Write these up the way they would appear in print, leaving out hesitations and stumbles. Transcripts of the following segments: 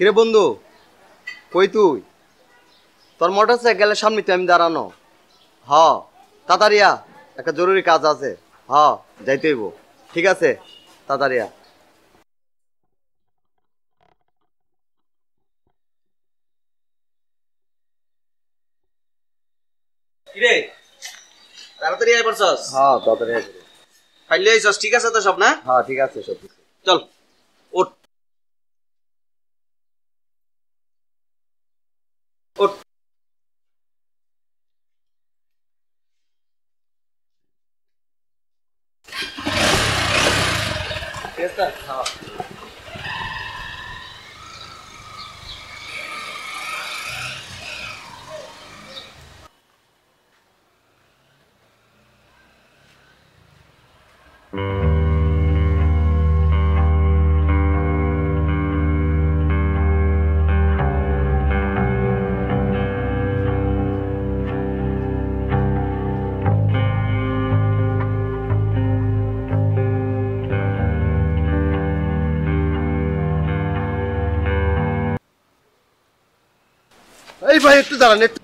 কিরে বন্ধু, কই তুই? তোর মোটর সাইকেলের সামনে তো আমি দাঁড়ানো। হ, তাড়াতাড়িয়া, একটা জরুরি কাজ আছে। হ, যাইতে হইব। ঠিক আছে, তাড়াতাড়িয়া। কিরে তাড়াতাড়ি আয় পড়ছস? হ্যাঁ, তাড়াতাড়ি। ফাইলে আইছস? ঠিক আছে তো সব? না, হ্যাঁ ঠিক আছে সব। চল ওঠ ওঠ। হ্যাঁ। এই ভাই একটু দাঁড়ান, একটু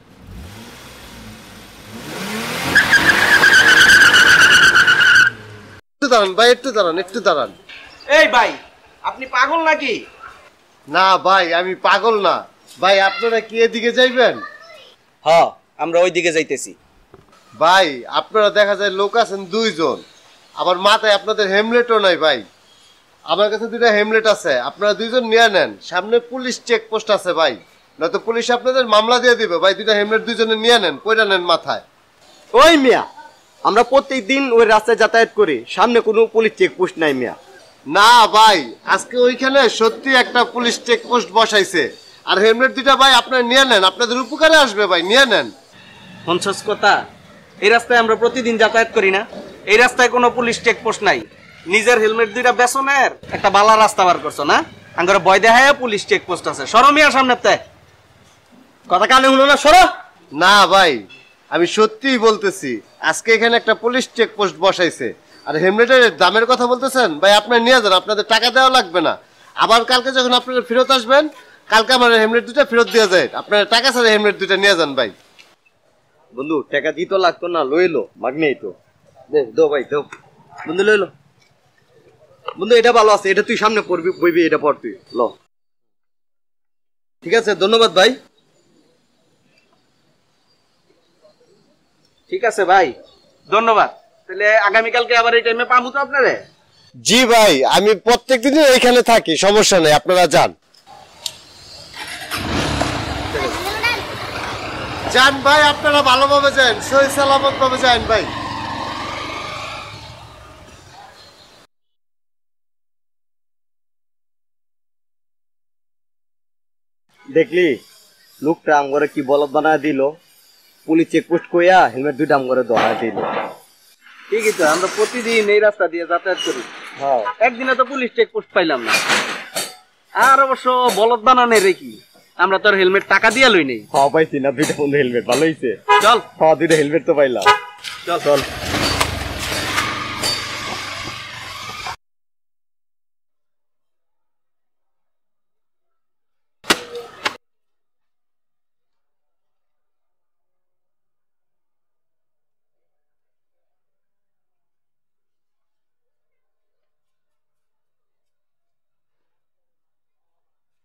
দাঁড়ান ভাই, একটু দাঁড়ান, একটু দাঁড়ান। এই ভাই, আপনি পাগল নাকি? না ভাই, আমি পাগল না ভাই। আপনারা কি এদিকে যাইবেন? হ্যাঁ, আমরা ওই দিকে যাইতেছি। ভাই আপনারা দেখা যায় লোক আছেন দুইজন, আবার মাথায় আপনাদের হেমলেটও নাই ভাই। আমার কাছে দুইটা হেমলেট আছে, আপনারা দুইজন নিয়ে নেন। সামনে পুলিশ চেকপোস্ট আছে ভাই, নয়তো পুলিশ আপনাদের মামলা দিয়ে দিবে ভাই। দুইটা হেমলেট দুইজনে নিয়ে নেন, কইরা নেন মাথায়। ওই মিয়া, আমরা প্রত্যেক দিন ওই রাস্তায় যাতায়াত করি, সামনে কোনো পুলিশ চেকপোস্ট নাই মিয়া। না ভাই, আজকে ওইখানে সত্যি একটা পুলিশ চেকপোস্ট বসাইছে। আর হেলমেট দুইটা ভাই আপনারা নিয়ে নেন, আপনাদের উপকারে আসবে ভাই, নিয়ে নেন। শুনছস কথা? এই রাস্তায় আমরা প্রতিদিন যাতায়াত করি না? এই রাস্তায় কোনো পুলিশ চেকপোস্ট নাই। নিজের হেলমেট দুইটা বেসনের একটা বালা রাস্তা বার করছো না? আঙ্গরে ভয় দেখায় পুলিশ চেকপোস্ট আছে। সরমিয়া সামনেতে কথা কানে হলো না, সরো। না ভাই, আমি সত্যিই বলতেছি, আজকে এখানে একটা পুলিশ চেকপোস্ট বসাইছে। আর হেলমেটের দামের কথা বলতেছেন ভাই, আপনারা নিয়ে যান, আপনাদের টাকা দেওয়া লাগবে না। আবার কালকে যখন আপনারা ফেরত আসবেন, কালকে আমার হেলমেট দুটা ফেরত দিয়ে যায়। আপনারা টাকা ছাড়া হেলমেট দুটা নিয়ে যান ভাই। বন্ধু, টাকা দিতে লাগতো না, লইলো মাগনেই তো। দে দো ভাই, দো বন্ধু, লইলো। বন্ধু এটা ভালো আছে, এটা তুই সামনে পড়বি, বইবি, এটা পড় তুই, ল। ঠিক আছে, ধন্যবাদ ভাই। ঠিক আছে ভাই, ধন্যবাদ। তাহলে আগামীকালকে আবার এই টাইমে পাবো তো আপনারে? জি ভাই, আমি প্রত্যেক দিনই এইখানে থাকি, সমস্যা নেই, আপনারা যান। যান ভাই, আপনারা ভালোভাবে যান, সহি সালামত ভাবে যান ভাই। দেখলি লোকটা আমগরে কি বলদ বানায় দিল। পুলিশ চেকপোস্ট কইয়া হেলমেট দুইটা আমগরে ধরা দিল। ঠিকই তো, আমরা প্রতিদিন এই রাস্তা দিয়ে যাতায়াত করি। হ্যাঁ, একদিনে তো পুলিশ চেকপোস্ট পাইলাম না। আর অবশ্য বলদ বানানে রে কি, আমরা তোর হেলমেট টাকা দিয়ে লই নেই। হ্যাঁ পাইছি না, দুইটা বন্ধু হেলমেট, ভালো হয়েছে। চল হ্যাঁ, দুইটা হেলমেট তো পাইলাম। চল চল।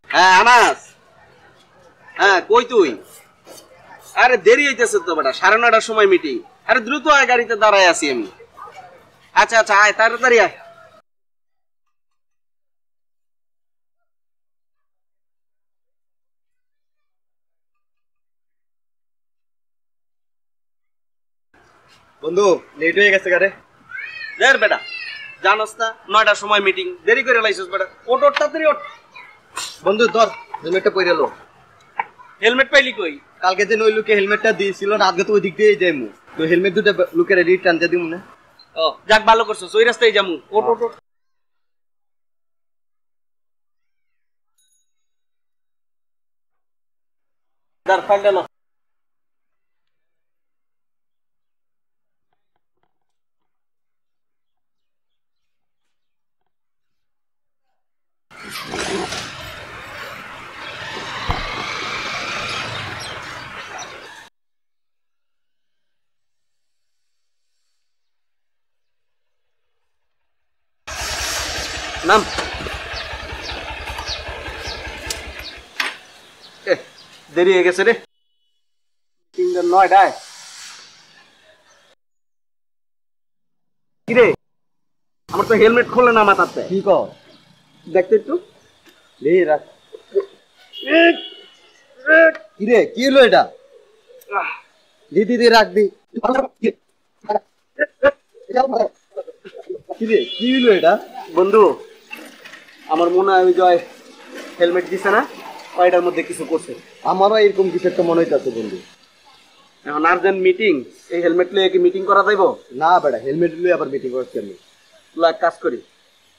হ্যাঁ আনাস, হ্যাঁ কই তুই? আরে দেরি হইতেছে তো বেটা, 9:30টার সময় মিটিং। আরে দ্রুত আয়, গাড়িতে দাঁড়ায় আছি আমি। আচ্ছা আচ্ছা, আয় তাড়াতাড়ি আয়। বন্ধু লেট হয়ে গেছে গাড়ি। দেখ বেটা, জানোস না 9টার সময় মিটিং, দেরি করে লাইছিস বেটা। ওট ওট তাড়াতাড়ি ওট। বন্ধু ধর, হেলমেটটা পরে এলো। হেলমেট পাইলি কই? কালকে যে ওই লোকে হেলমেটটা দিয়েছিল না, আজকে তো ওই দিক দিয়েই যাইমু। তো হেলমেট দুটো লোকের রিটার্ন দিয়ে দিমু না। ও যাক, ভালো করছস, ওই রাস্তায় যামু। ওট ওট ওট। দাঁড়, ফাইলটা না। নাম। দেরি হয়ে গেছে রে, 9টায়। কিরে আমার তো হেলমেট খোলে না মাথাতে। কি কর? দেখতে একটু। কিরে কি হলো এটা? দিদি রাখবি। কিরে কি হলো এটা? বন্ধু আমার মনে হয় ওই জয় হেলমেট দিছে না, ওইটার মধ্যে কিছু করছে। আমারও এরকম কিছু একটা মনে হইতেছে বন্ধু। এখন আর্জেন্ট মিটিং, এই হেলমেট লিয়ে কি মিটিং করা যাইব? না বেটা, হেলমেট লইয়া আবার মিটিং করতে আমি। তুই এক কাজ করি,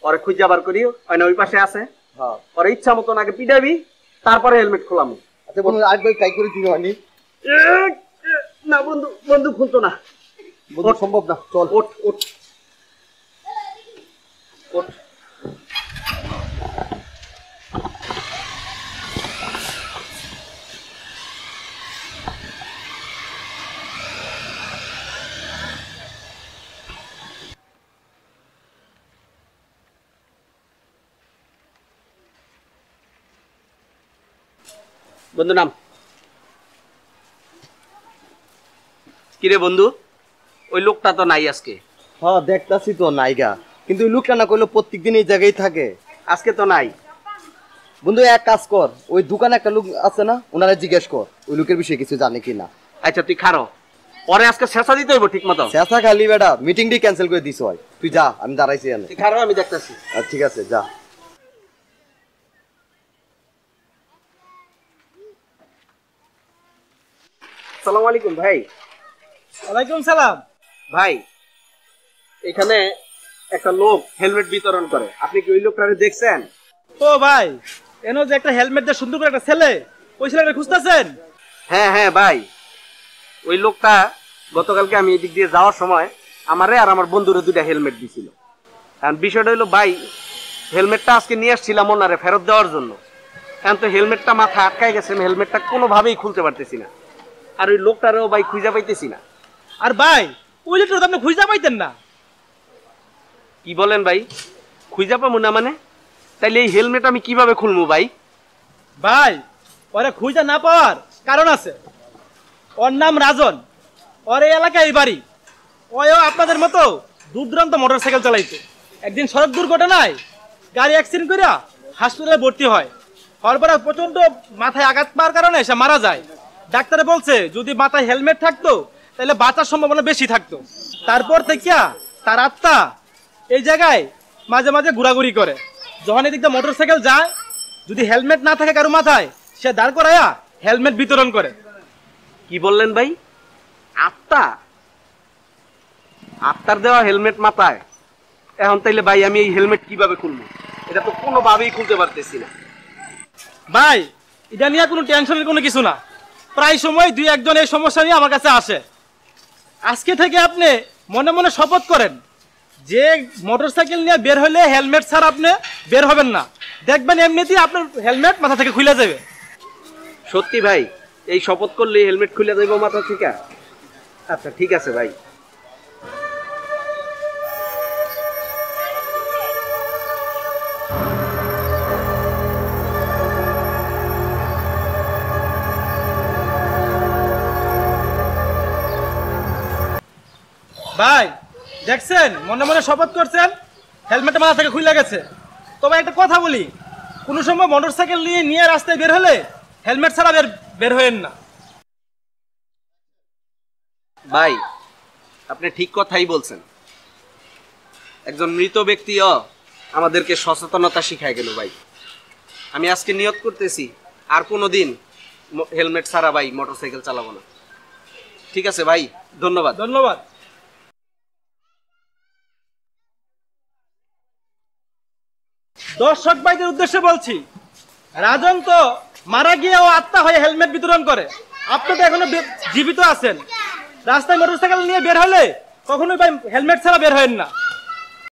ওরে খুঁজে আবার করি, ওই পাশে আছে। হ্যাঁ ওরে ইচ্ছা মতন আগে পিটাবি, তারপরে হেলমেট খোলামু। আচ্ছা বন্ধু, আরেকবার ট্রাই করে দিও আনি। না বন্ধু, বন্ধু খুলতো না। বন্ধু সম্ভব না, চল ওঠ ওঠ ওঠ। বন্ধু নাম। কিরে বন্ধু, ওই লোকটা তো নাই আজকে। হ্যাঁ দেখতাছি তো নাইগা, কিন্তু ওই লোকটা না কইলো প্রত্যেকদিন এই জায়গায় থাকে। আজকে তো নাই। বন্ধু এক কাজ কর, ওই দোকানে একটা লোক আছে না, ওনারা জিজ্ঞেস কর ওই লোকের বিষয়ে কিছু জানে কিনা। আচ্ছা তুই খারো, পরে আজকে শেষা দিতে হইব ঠিক মতো। শেষা খালি বেটা, মিটিংটি ক্যান্সেল করে দিস হয়। তুই যা, আমি দাঁড়াইছি এনে। তুই খারো, আমি দেখতেছি। ঠিক আছে যা। আসসালামু আলাইকুম ভাই। ওয়ালাইকুম সালাম। ভাই এখানে একটা লোক হেলমেট বিতরণ করে, আপনি কি ওই লোকটারে দেখছেন? ও ভাই, এনো যে একটা হেলমেট দিয়ে সুন্দর করে একটা ছেলে, ওই ছেলেটা খুঁজতেছেন? হ্যাঁ হ্যাঁ ভাই, ওই লোকটা গতকালকে আমি এদিক দিয়ে যাওয়ার সময় আমারে আর আমার বন্ধুরে 2টা হেলমেট দিছিল। কারণ বিষয়টা হলো ভাই, হেলমেটটা আজকে নিয়ে আসছিলাম ওনারে ফেরত দেওয়ার জন্য। এখন তো হেলমেটটা মাথায় আটকাই গেছে, আমি হেলমেটটা কোনোভাবেই খুলতে পারতেছি না, আর ওই লোকটারেও ভাই খুঁজে পাইতেছি না। আর ভাই ওই লোকটা তো আপনি খুঁজতে পাইতেন না। কি বলেন ভাই, খুঁজে পাবো না মানে? তাইলে এই হেলমেট আমি কিভাবে খুলবো ভাই? ভাই ওরা খুঁজতে না পাওয়ার কারণ আছে। ওর নাম রাজন, ওর এই এলাকায় বাড়ি। ওও আপনাদের মতো দূর দূরান্ত মোটরসাইকেল চালাইতো। একদিন সড়ক দুর্ঘটনায় গাড়ি অ্যাক্সিডেন্ট করে হাসপাতালে ভর্তি হয়। হওয়ার পরে প্রচন্ড মাথায় আঘাত পাওয়ার কারণে সে মারা যায়। ডাক্তারে বলছে যদি মাথায় হেলমেট থাকতো তাহলে বাঁচার সম্ভাবনা বেশি থাকতো। তারপর থেকে তার আত্মা এই জায়গায় মাঝে মাঝে ঘোরাঘুরি করে। যখন এদিক দিয়ে মোটরসাইকেল যায়, যদি হেলমেট না থাকে কারো মাথায়, সে দাঁড় করাইয়া হেলমেট বিতরণ করে। কি বললেন ভাই? আত্মা? আত্মার দেওয়া হেলমেট মাথায়? এখন তাইলে ভাই আমি এই হেলমেট কিভাবে খুলবো? এটা তো কোনোভাবেই খুলতে পারতেছি না। ভাই এটা নিয়ে কোনো টেনশনের কোনো কিছু না। প্রায় সময় 2-1 এই সমস্যা নিয়ে আমার কাছে আসে। আজকে থেকে আপনি মনে মনে শপথ করেন যে মোটরসাইকেল নিয়ে বের হলে হেলমেট ছাড়া আপনি বের হবেন না। দেখবেন এমনিতেই আপনার হেলমেট মাথা থেকে খুলে যাবে। সত্যি ভাই, এই শপথ করলে হেলমেট খুলে যাইব মাথা থেকে? আচ্ছা ঠিক আছে ভাই। ভাই দেখছেন, মনে মনে শপথ করছেন, হেলমেটটা মাথা থেকে খুলে গেছে। তবে একটা কথা বলি, কোনো সময় মোটরসাইকেল নিয়ে রাস্তায় বের হলে হেলমেট ছাড়া বের হয়েন না। ভাই আপনি ঠিক কথাই বলছেন। একজন মৃত ব্যক্তিও আমাদেরকে সচেতনতা শিখায় গেল ভাই। আমি আজকে নিয়ত করতেছি আর কোনোদিন হেলমেট ছাড়া ভাই মোটরসাইকেল চালাবো না। ঠিক আছে ভাই, ধন্যবাদ। ধন্যবাদ। দর্শক ভাইদের উদ্দেশ্যে বলছি, রাজন তো মারা গিয়েও আত্মা হয়ে হেলমেট বিতরণ করে। আপনি তো এখনো জীবিত আছেন। রাস্তায় মোটরসাইকেল নিয়ে বের হলে কখনোই ভাই হেলমেট ছাড়া বের হবেন না।